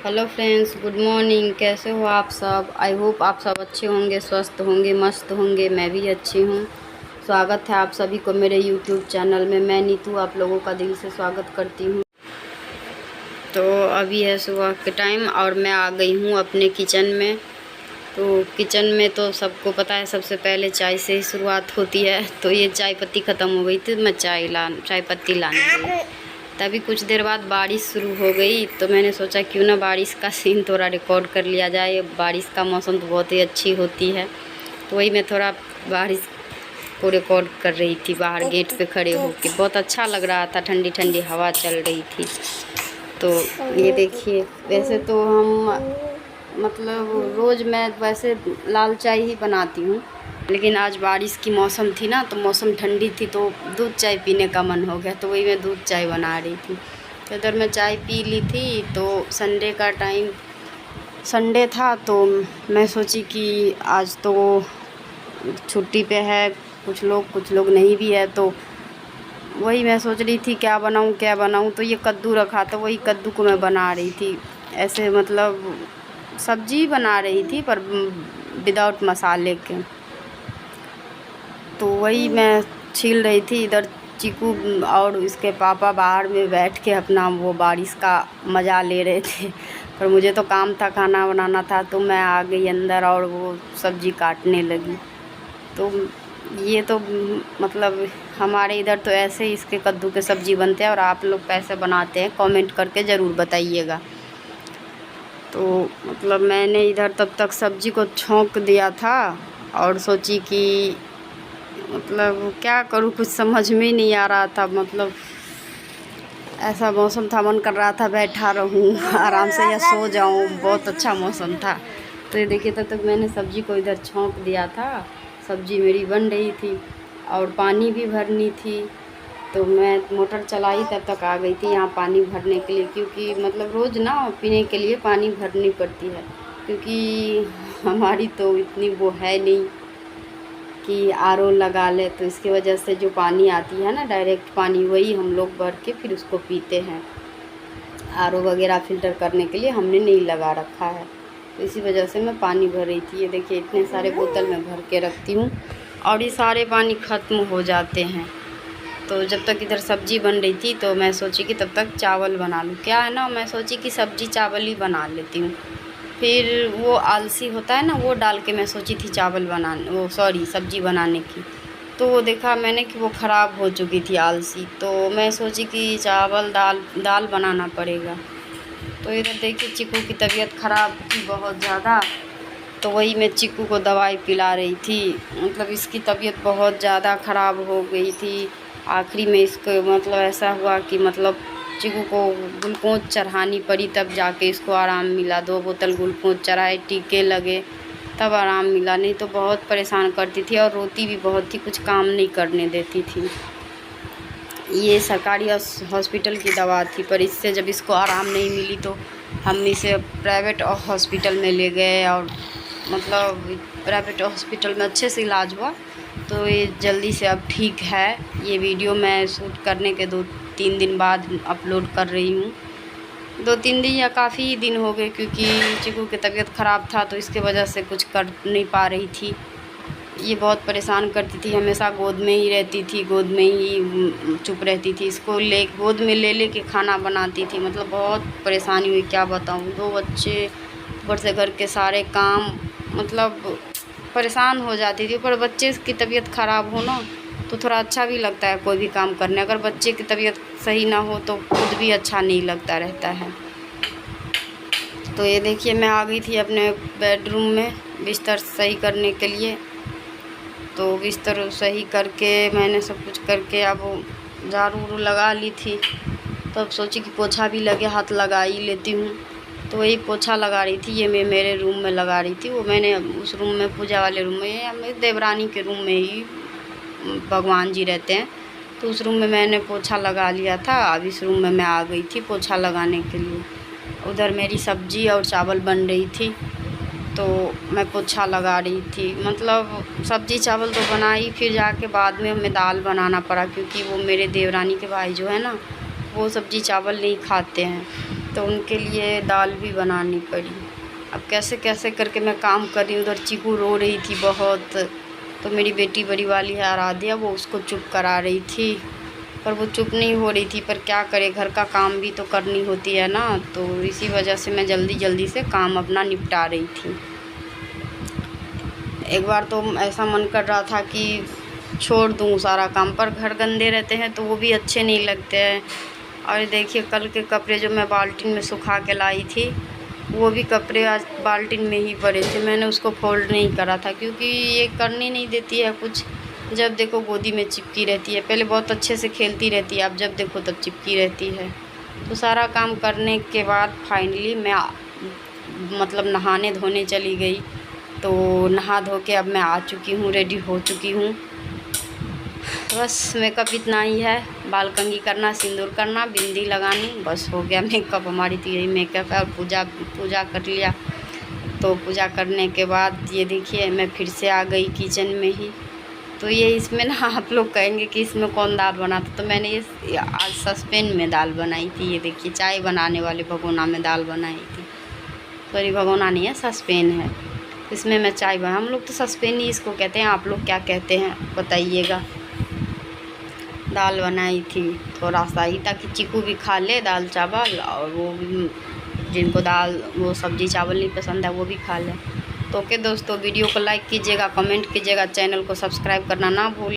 Hello friends, good morning. कैसे हो आप सब? आई होप आप सब अच्छे होंगे, स्वस्थ होंगे, मस्त होंगे। मैं भी अच्छी हूँ। स्वागत है आप सभी को मेरे यूट्यूब चैनल में। मैं नीतू आप लोगों का दिल से स्वागत करती हूँ। तो अभी है सुबह के टाइम और मैं आ गई हूँ अपने किचन में। तो किचन में तो सबको पता है सबसे पहले चाय से ही शुरुआत होती है। तो ये चाय पत्ती ख़त्म हो गई थी, मैं चाय पत्ती लाने गई। तभी कुछ देर बाद बारिश शुरू हो गई, तो मैंने सोचा क्यों ना बारिश का सीन थोड़ा रिकॉर्ड कर लिया जाए। बारिश का मौसम तो बहुत ही अच्छी होती है, तो वही मैं थोड़ा बारिश को रिकॉर्ड कर रही थी बाहर गेट पे खड़े होकर। बहुत अच्छा लग रहा था, ठंडी ठंडी हवा चल रही थी। तो ये देखिए, वैसे तो हम मतलब रोज़ मैं वैसे लाल चाय ही बनाती हूँ, लेकिन आज बारिश की मौसम थी ना, तो मौसम ठंडी थी तो दूध चाय पीने का मन हो गया, तो वही मैं दूध चाय बना रही थी। तो इधर मैं चाय पी ली थी। तो संडे का टाइम, संडे था, तो मैं सोची कि आज तो छुट्टी पे है, कुछ लोग नहीं भी है, तो वही मैं सोच रही थी क्या बनाऊँ। तो ये कद्दू रखा था, वही कद्दू को मैं बना रही थी। ऐसे मतलब सब्जी बना रही थी पर विदाउट मसाले के। तो वही मैं छील रही थी। इधर चीकू और इसके पापा बाहर में बैठ के अपना वो बारिश का मज़ा ले रहे थे। पर मुझे तो काम था, खाना बनाना था, तो मैं आ गई अंदर और वो सब्ज़ी काटने लगी। तो ये तो मतलब हमारे इधर तो ऐसे ही इसके कद्दू के सब्ज़ी बनते हैं, और आप लोग कैसे बनाते हैं कमेंट करके ज़रूर बताइएगा। तो मतलब मैंने इधर तब तक सब्ज़ी को छौंक दिया था और सोची कि मतलब क्या करूँ, कुछ समझ में नहीं आ रहा था। मतलब ऐसा मौसम था, मन कर रहा था बैठा रहूँ आराम से या सो जाऊँ, बहुत अच्छा मौसम था। तो ये देखिए, तब तक मैंने सब्ज़ी को इधर छौंक दिया था। सब्ज़ी मेरी बन रही थी और पानी भी भरनी थी। तो मैं मोटर चलाई, तब तक आ गई थी यहाँ पानी भरने के लिए, क्योंकि मतलब रोज़ ना पीने के लिए पानी भरनी पड़ती है, क्योंकि हमारी तो इतनी वो है नहीं कि आरओ लगा ले। तो इसकी वजह से जो पानी आती है ना डायरेक्ट पानी, वही हम लोग भर के फिर उसको पीते हैं। आरओ वगैरह फ़िल्टर करने के लिए हमने नहीं लगा रखा है, तो इसी वजह से मैं पानी भर रही थी। ये देखिए, इतने सारे बोतल में भर के रखती हूँ और ये सारे पानी ख़त्म हो जाते हैं। तो जब तक इधर सब्ज़ी बन रही थी, तो मैं सोची कि तब तक चावल बना लूँ। क्या है ना, मैं सोची कि सब्ज़ी चावल ही बना लेती हूँ। फिर वो आलसी होता है ना, वो डाल के मैं सोची थी सब्ज़ी बनाने की। तो वो देखा मैंने कि वो ख़राब हो चुकी थी आलसी। तो मैं सोची कि चावल दाल बनाना पड़ेगा। तो इधर देखिए, चीकू की तबीयत ख़राब थी बहुत ज़्यादा, तो वही मैं चीकू को दवाई पिला रही थी। मतलब इसकी तबीयत बहुत ज़्यादा ख़राब हो गई थी। आखिरी में इसको मतलब ऐसा हुआ कि मतलब चीकू को ग्लूकोज चढ़ानी पड़ी, तब जाके इसको आराम मिला। 2 बोतल ग्लूकोज चढ़ाए, टीके लगे, तब आराम मिला। नहीं तो बहुत परेशान करती थी और रोती भी बहुत थी, कुछ काम नहीं करने देती थी। ये सरकारी हॉस्पिटल की दवा थी, पर इससे जब इसको आराम नहीं मिली तो हम इसे प्राइवेट हॉस्पिटल में ले गए, और मतलब प्राइवेट हॉस्पिटल में अच्छे से इलाज हुआ। तो ये जल्दी से अब ठीक है। ये वीडियो मैं शूट करने के 2-3 दिन बाद अपलोड कर रही हूँ। 2-3 दिन या काफ़ी दिन हो गए, क्योंकि चीकू की तबीयत ख़राब था, तो इसके वजह से कुछ कर नहीं पा रही थी। ये बहुत परेशान करती थी, हमेशा गोद में ही रहती थी, गोद में ही चुप रहती थी। इसको गोद में ले के खाना बनाती थी। मतलब बहुत परेशानी हुई, क्या बताऊँ। 2 बच्चे, ऊपर से घर के सारे काम, मतलब परेशान हो जाती थी। पर बच्चे की तबीयत ख़राब हो ना, तो थोड़ा अच्छा भी लगता है कोई भी काम करने। अगर बच्चे की तबीयत सही ना हो तो खुद भी अच्छा नहीं लगता रहता है। तो ये देखिए, मैं आ गई थी अपने बेडरूम में बिस्तर सही करने के लिए। तो बिस्तर सही करके मैंने सब कुछ करके अब झाड़ू लगा ली थी। तो अब सोची कि पोछा भी लगे, हाथ लगा ही लेती हूँ। तो वही पोछा लगा रही थी। ये मैं मेरे रूम में लगा रही थी। वो मैंने उस रूम में, पूजा वाले रूम में, या मेरी देवरानी के रूम में ही भगवान जी रहते हैं, तो उस रूम में मैंने पोछा लगा लिया था। अब इस रूम में मैं आ गई थी पोछा लगाने के लिए। उधर मेरी सब्ज़ी और चावल बन रही थी, तो मैं पोछा लगा रही थी। मतलब सब्ज़ी चावल तो बनाई, फिर जाके बाद में हमें दाल बनाना पड़ा, क्योंकि वो मेरे देवरानी के भाई जो है ना, वो सब्ज़ी चावल नहीं खाते हैं। तो उनके लिए दाल भी बनानी पड़ी। अब कैसे कैसे करके मैं काम कर रही हूँ। उधर चीकू रो रही थी बहुत, तो मेरी बेटी बड़ी वाली है आराध्या, वो उसको चुप करा रही थी, पर वो चुप नहीं हो रही थी। पर क्या करे, घर का काम भी तो करनी होती है ना, तो इसी वजह से मैं जल्दी जल्दी से काम अपना निपटा रही थी। एक बार तो ऐसा मन कर रहा था कि छोड़ दूँ सारा काम, पर घर गंदे रहते हैं तो वो भी अच्छे नहीं लगते हैं। और देखिए कल के कपड़े जो मैं बाल्टी में सुखा के लाई थी, वो भी कपड़े आज बाल्टी में ही पड़े थे। मैंने उसको फोल्ड नहीं करा था क्योंकि ये करने नहीं देती है कुछ। जब देखो गोदी में चिपकी रहती है। पहले बहुत अच्छे से खेलती रहती है, अब जब देखो तब चिपकी रहती है। तो सारा काम करने के बाद फाइनली मैं मतलब नहाने धोने चली गई। तो नहा धो के अब मैं आ चुकी हूँ, रेडी हो चुकी हूँ। बस मेकअप इतना ही है, बाल कंघी करना, सिंदूर करना, बिंदी लगानी, बस हो गया मेकअप। हमारी तो यही मेकअप है। और पूजा कर लिया। तो पूजा करने के बाद ये देखिए मैं फिर से आ गई किचन में ही। तो ये इसमें ना आप लोग कहेंगे कि इसमें कौन दाल बनाता, तो मैंने ये आज सस्पेन में दाल बनाई थी। ये देखिए चाय बनाने वाले भगोना में दाल बनाई थी। सॉरी, भगोना नहीं है, सस्पेन है। इसमें मैं चाय बना, हम लोग तो सस्पेन ही इसको कहते हैं, आप लोग क्या कहते हैं बताइएगा। दाल बनाई थी थोड़ा सा ही, ताकि चीकू भी खा ले दाल चावल, और वो भी जिनको दाल वो सब्ज़ी चावल नहीं पसंद है वो भी खा ले। तो ओके दोस्तों, वीडियो को लाइक कीजिएगा, कमेंट कीजिएगा, चैनल को सब्सक्राइब करना ना भूलिए।